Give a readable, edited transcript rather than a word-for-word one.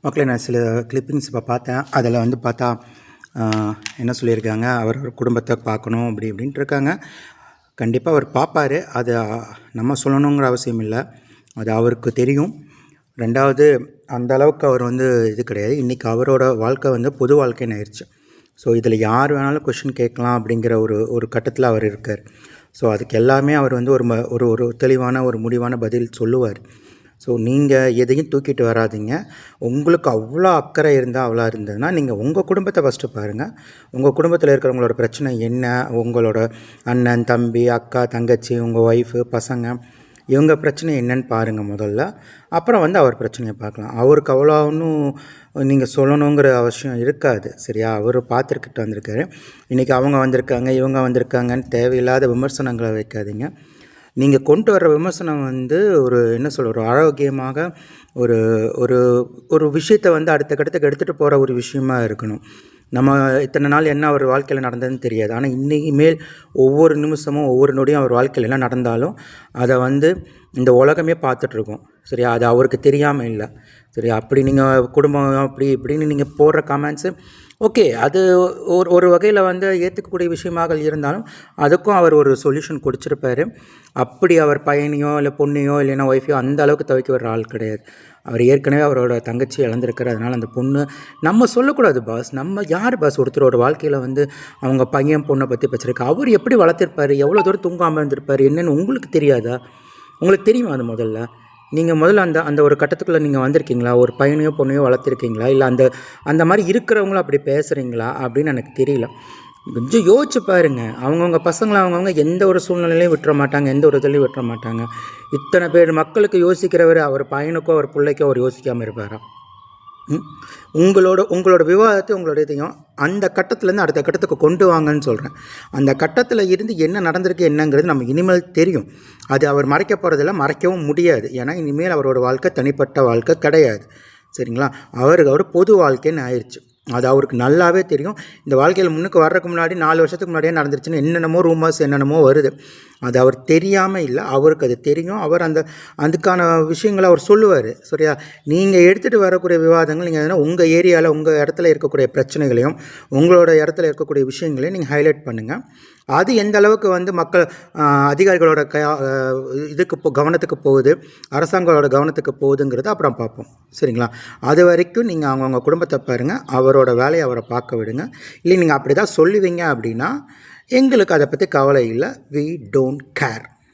மக்களே, நான் சில கிளிப்பிங்ஸ் இப்போ பார்த்தேன். அதில் வந்து பார்த்தா என்ன சொல்லியிருக்காங்க, அவர் குடும்பத்தை பார்க்கணும் அப்படி இப்படின்ட்டு இருக்காங்க. கண்டிப்பாக அவர் பார்ப்பார். அது நம்ம சொல்லணுங்கிற அவசியம் இல்லை, அது அவருக்கு தெரியும். ரெண்டாவது, அந்த அளவுக்கு அவர் வந்து இது கிடையாது. இன்றைக்கி அவரோட வாழ்க்கை வந்து பொது வாழ்க்கைன்னு ஆயிடுச்சு. ஸோ இதில் யார் வேணாலும் கொஷின் கேட்கலாம் அப்படிங்கிற ஒரு கட்டத்தில் அவர் இருக்கார். ஸோ அதுக்கு எல்லாமே அவர் வந்து ஒரு ஒரு தெளிவான ஒரு முடிவான பதில் சொல்லுவார். ஸோ நீங்கள் எதையும் தூக்கிட்டு வராதிங்க. உங்களுக்கு அவ்வளோ அக்கறை இருந்தால் அவ்வளோ இருந்ததுன்னா நீங்கள் உங்கள் குடும்பத்தை ஃபஸ்ட்டு பாருங்கள். உங்கள் குடும்பத்தில் இருக்கிறவங்களோட பிரச்சனை என்ன, உங்களோட அண்ணன், தம்பி, அக்கா, தங்கச்சி, உங்கள் ஒய்ஃபு, பசங்க, இவங்க பிரச்சனை என்னன்னு பாருங்கள் முதல்ல. அப்புறம் வந்து அவர் பிரச்சனையை பார்க்கலாம். அவருக்கு அவ்வளோ ஒன்றும் நீங்கள் சொல்லணுங்கிற அவசியம் இருக்காது, சரியா? அவர் பார்த்துருக்கிட்டு வந்திருக்காரு. இன்றைக்கி அவங்க வந்திருக்காங்க, இவங்க வந்திருக்காங்கன்னு தேவையில்லாத விமர்சனங்களை வைக்காதீங்க. நீங்கள் கொண்டு வர்ற விமர்சனம் வந்து ஒரு ஆரோக்கியமாக ஒரு ஒரு ஒரு விஷயத்தை வந்து அடுத்த கட்டத்துக்கு எடுத்துகிட்டு போகிற ஒரு விஷயமா இருக்கணும். நம்ம இத்தனை நாள் என்ன அவர் வாழ்க்கையில் நடந்ததுன்னு தெரியாது. ஆனால் இன்றைக்கி மேல் ஒவ்வொரு நிமிஷமும் ஒவ்வொரு நொடியும் அவர் வாழ்க்கையில் என்ன நடந்தாலும் அதை வந்து இந்த உலகமே பார்த்துட்ருக்கோம், சரியா? அது அவருக்கு தெரியாமல் இல்லை, சரியா? அப்படி நீங்கள் குடும்பம் அப்படி இப்படின்னு நீங்கள் போடுற கமெண்ட்ஸு ஓகே, அது ஒரு வகையில் வந்து ஏற்றுக்கக்கூடிய விஷயமாக இருந்தாலும் அதுக்கும் அவர் ஒரு சொல்யூஷன் கொடுத்துருப்பாரு. அப்படி அவர் பையனையோ இல்லை பொண்ணையோ இல்லைன்னா ஒய்ஃபையோ அந்த அளவுக்கு துவைக்க வர்ற ஆள் கிடையாது. அவர் ஏற்கனவே அவரோட தங்கச்சி இழந்திருக்காரு. அதனால் அந்த பொண்ணு நம்ம சொல்லக்கூடாது பாஸ். நம்ம யார் பாஸ் ஒருத்தரோட வாழ்க்கையில் வந்து அவங்க பையன் பொண்ணை பற்றி பேசுகிறக்கு? அவர் எப்படி வளர்த்துருப்பார், எவ்வளோ தூரம் தூங்காமல் இருந்திருப்பார் என்னென்னு உங்களுக்கு தெரியாதா? உங்களுக்கு தெரியுமா அது முதல்ல? நீங்கள் முதல்ல அந்த ஒரு கட்டத்துக்குள்ளே நீங்கள் வந்திருக்கீங்களா? ஒரு பையனையோ பொண்ணையோ வளர்த்துருக்கீங்களா? இல்லை அந்த மாதிரி இருக்கிறவங்களும் அப்படி பேசுகிறீங்களா அப்படின்னு எனக்கு தெரியல. கொஞ்சம் யோசிச்சு பாருங்கள். அவங்கவுங்க பசங்களை அவங்கவுங்க எந்த ஒரு சூழ்நிலையிலையும் விட்டுற மாட்டாங்க, எந்த ஒரு இதுலையும் விட்டுற மாட்டாங்க. இத்தனை பேர் மக்களுக்கு யோசிக்கிறவர் அவர் பையனுக்கோ அவர் பிள்ளைக்கோ அவர் யோசிக்காமல் இருப்பாரா? உங்களோட விவாதத்தை உங்களோட இதையும் அந்த கட்டத்துலேருந்து அடுத்த கட்டத்துக்கு கொண்டு வாங்கன்னு சொல்கிறேன். அந்த கட்டத்தில் இருந்து என்ன நடந்திருக்கு என்னங்கிறது நம்ம இனிமேல் தெரியும். அது அவர் மறைக்க போகிறதில்ல, மறைக்கவும் முடியாது. ஏன்னா இனிமேல் அவரோட வாழ்க்கை தனிப்பட்ட வாழ்க்கை கிடையாது, சரிங்களா? அவருக்கு பொது வாழ்க்கைன்னு ஆயிடுச்சு. அது அவருக்கு நல்லாவே தெரியும். இந்த வாழ்க்கையில் முன்னுக்கு வர்றதுக்கு முன்னாடி 4 வருஷத்துக்கு முன்னாடியே நடந்துருச்சுன்னு என்னென்னமோ ரூமர்ஸ் என்னென்னமோ வருது. அது அவர் தெரியாமல் இல்லை, அவருக்கு அது தெரியும். அவர் அதுக்கான விஷயங்களை அவர் சொல்லுவார், சரியா? நீங்கள் எடுத்துகிட்டு வரக்கூடிய விவாதங்கள் நீங்கள் எதுனா உங்கள் ஏரியாவில் உங்கள் இடத்துல இருக்கக்கூடிய பிரச்சனைகளையும் உங்களோட இடத்துல இருக்கக்கூடிய விஷயங்களையும் நீங்கள் ஹைலைட் பண்ணுங்கள். அது எந்த அளவுக்கு வந்து மக்கள் அதிகாரிகளோட கவனத்துக்கு போகுது, அரசாங்கங்களோட கவனத்துக்கு போகுதுங்கிறத அப்புறம் பார்ப்போம், சரிங்களா? அது வரைக்கும் நீங்கள் அவங்கவுங்க குடும்பத்தை பாருங்கள், அவரோட வேலையை அவரை பார்க்க விடுங்க. இல்லை நீங்கள் அப்படி தான் சொல்லுவீங்க அப்படின்னா எங்களுக்கு அதை பற்றி கவலை இல்லை. We don't care.